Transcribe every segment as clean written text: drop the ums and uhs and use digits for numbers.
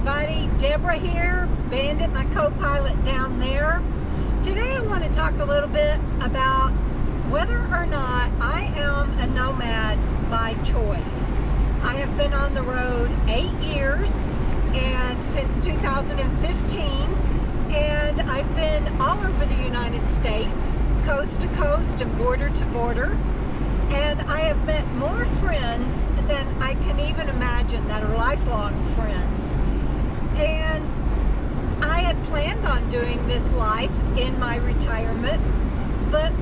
everybody, Debra here, Bandit, my co-pilot down there. Today I want to talk a little bit about whether or not I am a nomad by choice. I have been on the road 8 years and since 2015, and I've been all over the United States, coast to coast and border to border. And I have met more friends than I can even imagine that are lifelong friends. And I had planned on doing this life in my retirement, but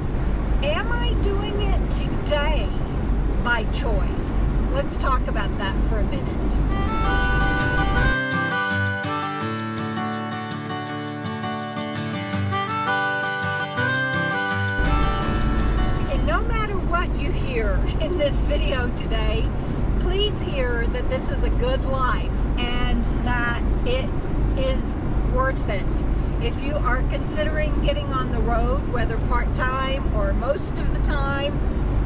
am I doing it today by choice? Let's talk about that for a minute. You hear in this video today, please hear that this is a good life and that it is worth it. If you are considering getting on the road, whether part-time or most of the time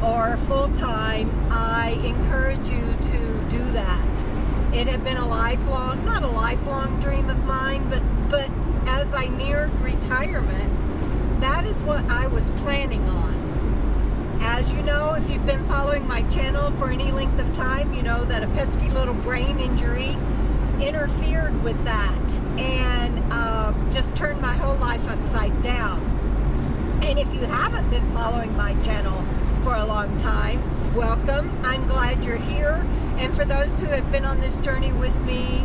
or full-time, I encourage you to do that. It had been a lifelong, not a lifelong dream of mine, but as I neared retirement, that is what I was planning on. As you know, if you've been following my channel for any length of time, you know that a pesky little brain injury interfered with that and just turned my whole life upside down. And if you haven't been following my channel for a long time, welcome. I'm glad you're here. And for those who have been on this journey with me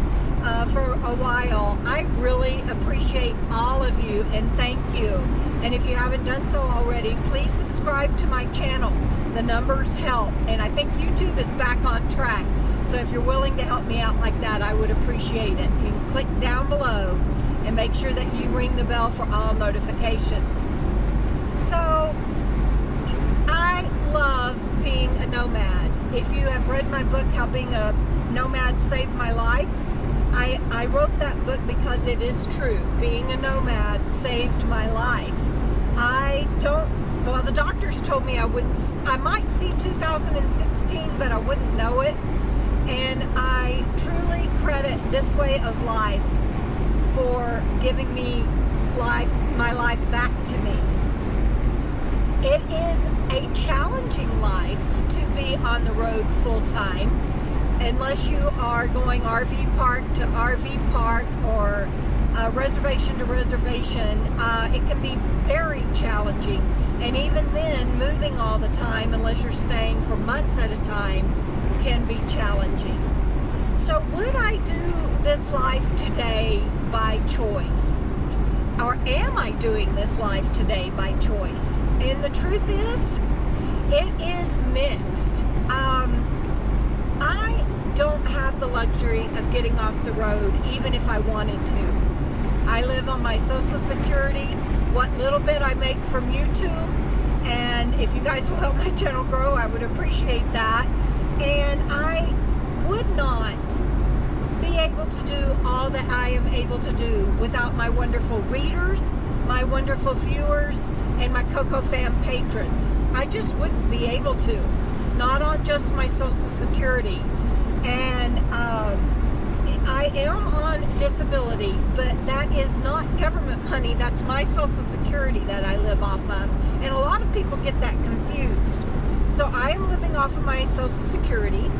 for a while, I really appreciate all of you and thank you. And if you haven't done so already, please subscribe to my channel. The numbers help, and I think YouTube is back on track. So if you're willing to help me out like that, I would appreciate it. You can click down below and make sure that you ring the bell for all notifications. So, I love being a nomad. If you have read my book, How Being a Nomad Saved My Life, I wrote that book because it is true. Being a nomad saved my life. Well, the doctors told me I might see 2016, but I wouldn't know it. And I truly credit this way of life for giving me my life back to me. It is a challenging life to be on the road full time, unless you are going RV park to RV park or reservation to reservation. It can be very challenging, and even then, moving all the time, unless you're staying for months at a time, can be challenging. So would I do this life today by choice? Or am I doing this life today by choice? And the truth is, it is mixed. I don't have the luxury of getting off the road, even if I wanted to. I live on my Social Security, what little bit I make from YouTube, and if you guys will help my channel grow, I would appreciate that. And I would not be able to do all that I am able to do without my wonderful readers, my wonderful viewers, and my KOKO Fam patrons. I just wouldn't be able to, not on just my Social Security. And I am on disability, but that is not government money. That's my Social Security that I live off of. And a lot of people get that confused. So I am living off of my Social Security.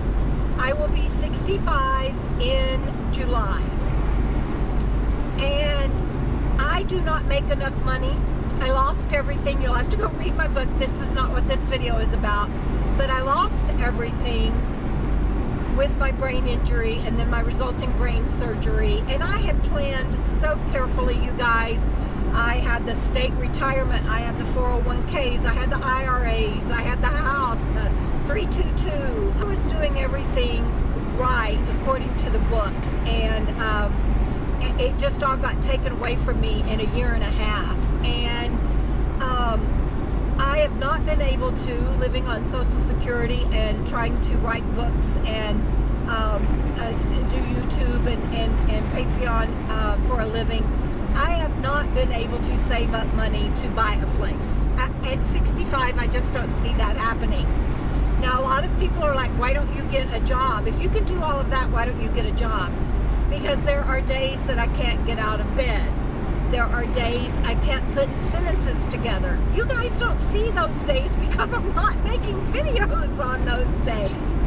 I will be 65 in July. And I do not make enough money. I lost everything. You'll have to go read my book. This is not what this video is about. But I lost everything with my brain injury and then my resulting brain surgery. And I had planned so carefully, you guys. I had the state retirement, I had the 401ks, I had the IRAs, I had the house, the 322. I was doing everything right according to the books, and it just all got taken away from me in a year and a half. And I have not been able to, living on Social Security and trying to write books and do YouTube and Patreon for a living, I have not been able to save up money to buy a place. At 65, I just don't see that happening. Now, a lot of people are like, why don't you get a job? If you can do all of that, why don't you get a job? because there are days that I can't get out of bed. There are days I can't put sentences together. You guys don't see those days because I'm not making videos on those days.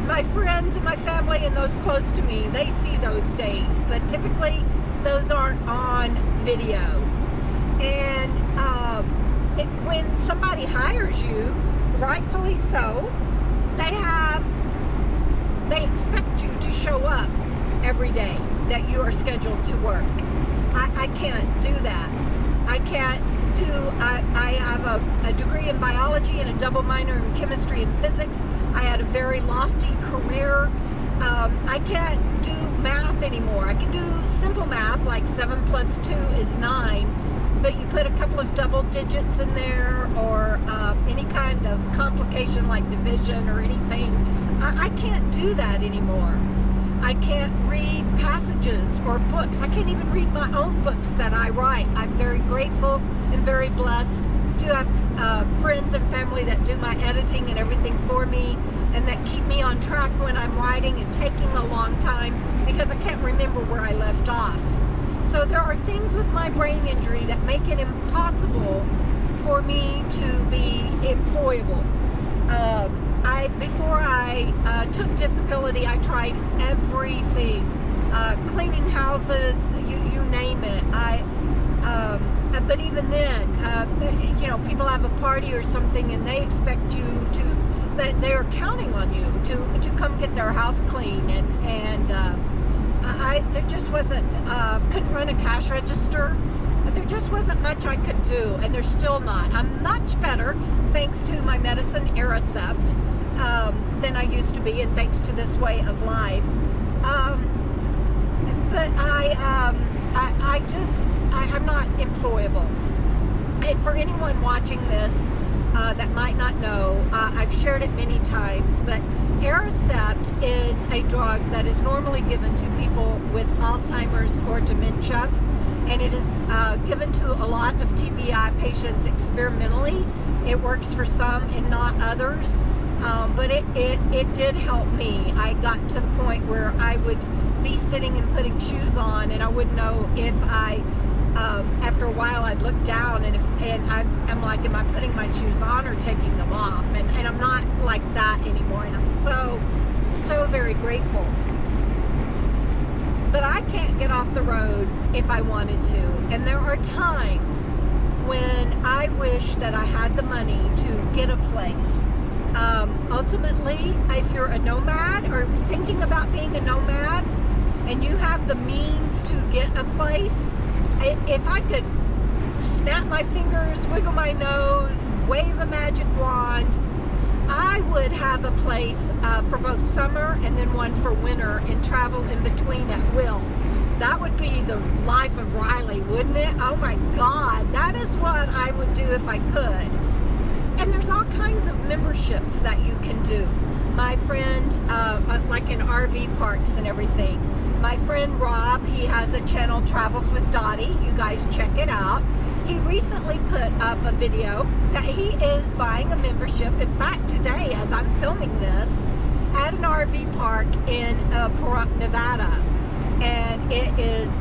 My friends and my family and those close to me, they see those days, but typically those aren't on video. And when somebody hires you, rightfully so, they expect you to show up every day that you are scheduled to work. I can't do that. I have a degree in biology and a double minor in chemistry and physics. I had a very lofty career. I can't do math anymore. I can do simple math, like 7 + 2 is 9, but you put a couple of double digits in there, or any kind of complication like division or anything. I can't do that anymore. I can't read passages or books. I can't even read my own books that I write. I'm very grateful and very blessed to have friends and family that do my editing and everything for me, and that keep me on track when I'm writing and taking a long time because I can't remember where I left off. So there are things with my brain injury that make it impossible for me to be employable. Before I took disability, I tried everything, cleaning houses, you name it. But even then, people have a party or something, and they expect you to, that they're counting on you to come get their house clean, and there just wasn't, couldn't run a cash register. There just wasn't much I could do, and there's still not. I'm much better thanks to my medicine, S8.E30, than I used to be, and thanks to this way of life. But I'm not employable. And for anyone watching this that might not know, I've shared it many times, but S8.E30 is a drug that is normally given to people with Alzheimer's or dementia, and it is given to a lot of TBI patients experimentally. It works for some and not others, but it did help me. I got to the point where I would be sitting and putting shoes on, and I wouldn't know if after a while I'd look down, and I'm like, am I putting my shoes on or taking them off? And I'm not like that anymore, and I'm so very grateful. But I can't get off the road if I wanted to, and there are times when I wish that I had the money to get a place. Ultimately, if you're a nomad or thinking about being a nomad and you have the means to get a place, if I could snap my fingers, wiggle my nose, wave a magic wand, I would have a place for both summer and then one for winter, and travel in between at will. That would be the life of Riley, wouldn't it? Oh my God, that is what I would do if I could. And there's all kinds of memberships that you can do. My friend, like in RV parks and everything, my friend Rob, he has a channel, Travels with Dottie. You guys check it out. He recently put up a video that he is buying a membership. In fact, today, as I'm filming this, at an RV park in Pahrump, Nevada. And it is,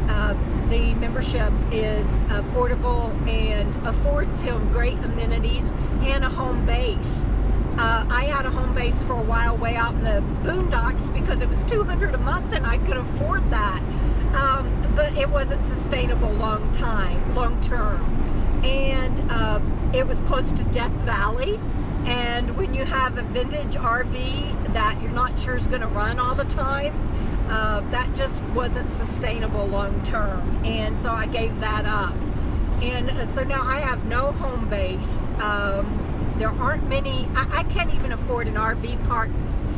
the membership is affordable and affords him great amenities and a home base. I had a home base for a while way out in the boondocks because it was $200 a month and I could afford that. But it wasn't sustainable long term. And it was close to Death Valley. And when you have a vintage RV that you're not sure is going to run all the time, that just wasn't sustainable long term. And so I gave that up. And so now I have no home base. There aren't many, I can't even afford an RV park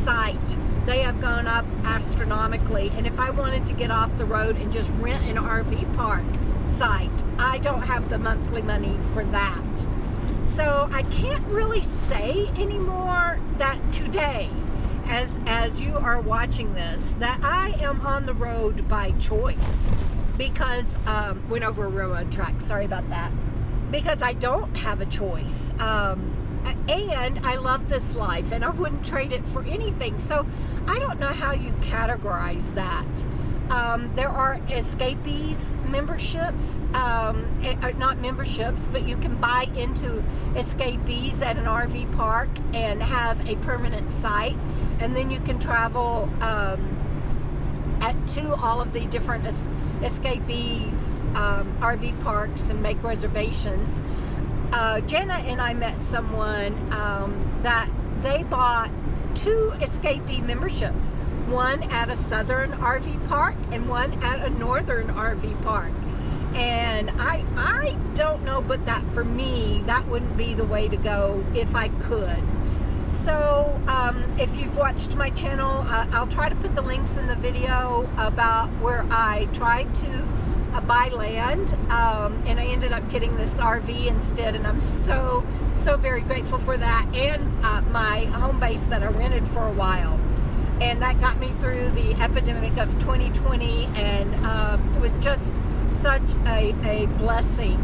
site. They have gone up astronomically. And if I wanted to get off the road and just rent an RV park site, I don't have the monthly money for that. So I can't really say anymore that today, as you are watching this, that I am on the road by choice. Because, went over a railroad track, sorry about that. Because I don't have a choice. And I love this life, and I wouldn't trade it for anything. So I don't know how you categorize that. there are escapees memberships, not memberships, but you can buy into escapees at an RV park and have a permanent site, and then you can travel to all of the different escapees RV parks and make reservations. Jenna and I met someone that they bought 2 escapee memberships, one at a southern RV park and one at a northern RV park. And I don't know, but that for me, that wouldn't be the way to go if I could. So if you've watched my channel, I'll try to put the links in the video about where I tried to buy land, and I ended up getting this RV instead, and I'm so very grateful for that, and my home base that I rented for a while, and that got me through the epidemic of 2020, and it was just such a blessing.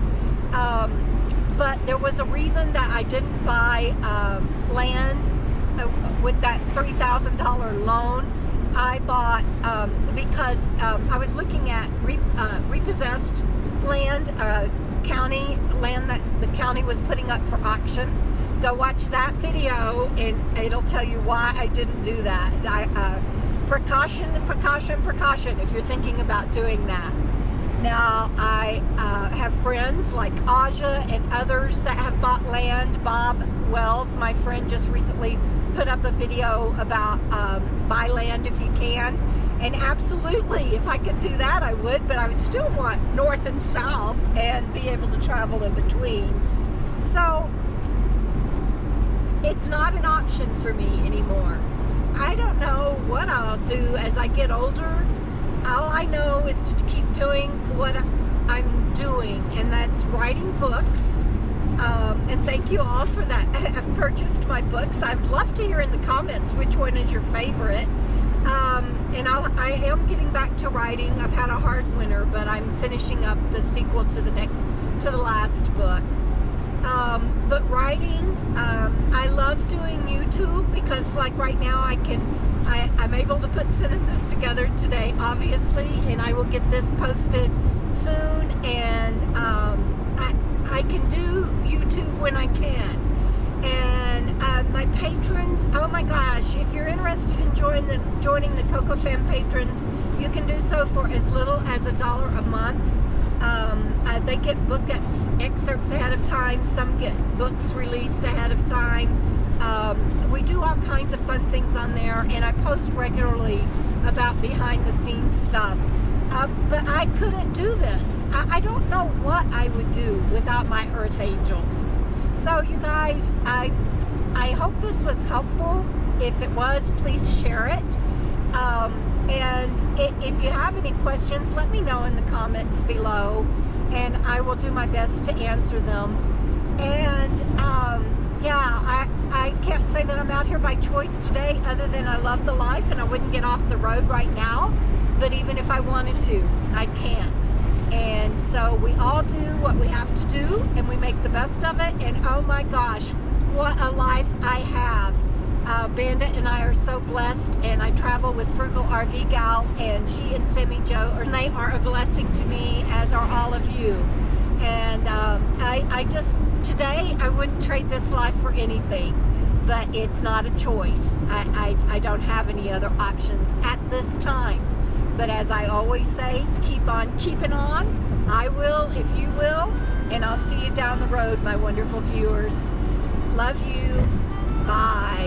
But there was a reason that I didn't buy land with that $3,000 loan. I bought because I was looking at repossessed land, county land that the county was putting up for auction. Go watch that video and it'll tell you why I didn't do that. Precaution if you're thinking about doing that. Now I have friends like Aja and others that have bought land. Bob Wells, my friend, just recently put up a video about buy land if you can, and absolutely, if I could do that, I would, but I would still want north and south and be able to travel in between. So it's not an option for me anymore. I don't know what I'll do as I get older. All I know is to keep doing what I'm doing, and that's writing books. And thank you all for that. I've purchased my books. I'd love to hear in the comments which one is your favorite. And I am getting back to writing. I've had a hard winter, but I'm finishing up the sequel to the last book. But writing, I love doing YouTube because, like right now, I'm able to put sentences together today, obviously, and I will get this posted soon. And I can do YouTube when I can. And my patrons, oh my gosh, if you're interested in joining the KOKO Fam patrons, you can do so for as little as $1 a month. They get book excerpts ahead of time. Some get books released ahead of time. We do all kinds of fun things on there, and I post regularly about behind the scenes stuff. But I couldn't do this. I don't know what I would do without my Earth Angels. So you guys, I hope this was helpful. If it was, please share it. And if you have any questions, let me know in the comments below, and I will do my best to answer them. And yeah, I can't say that I'm out here by choice today, other than I love the life and I wouldn't get off the road right now. But even if I wanted to, I can't. And so we all do what we have to do, and we make the best of it. And oh my gosh, what a life I have. Bandit and I are so blessed, and I travel with Frugal RV Gal, and she and Sammy Joe, and they are a blessing to me, as are all of you. And today I wouldn't trade this life for anything, but it's not a choice. I don't have any other options at this time. But as I always say, keep on keeping on. I will if you will, and I'll see you down the road, my wonderful viewers. Love you. Bye.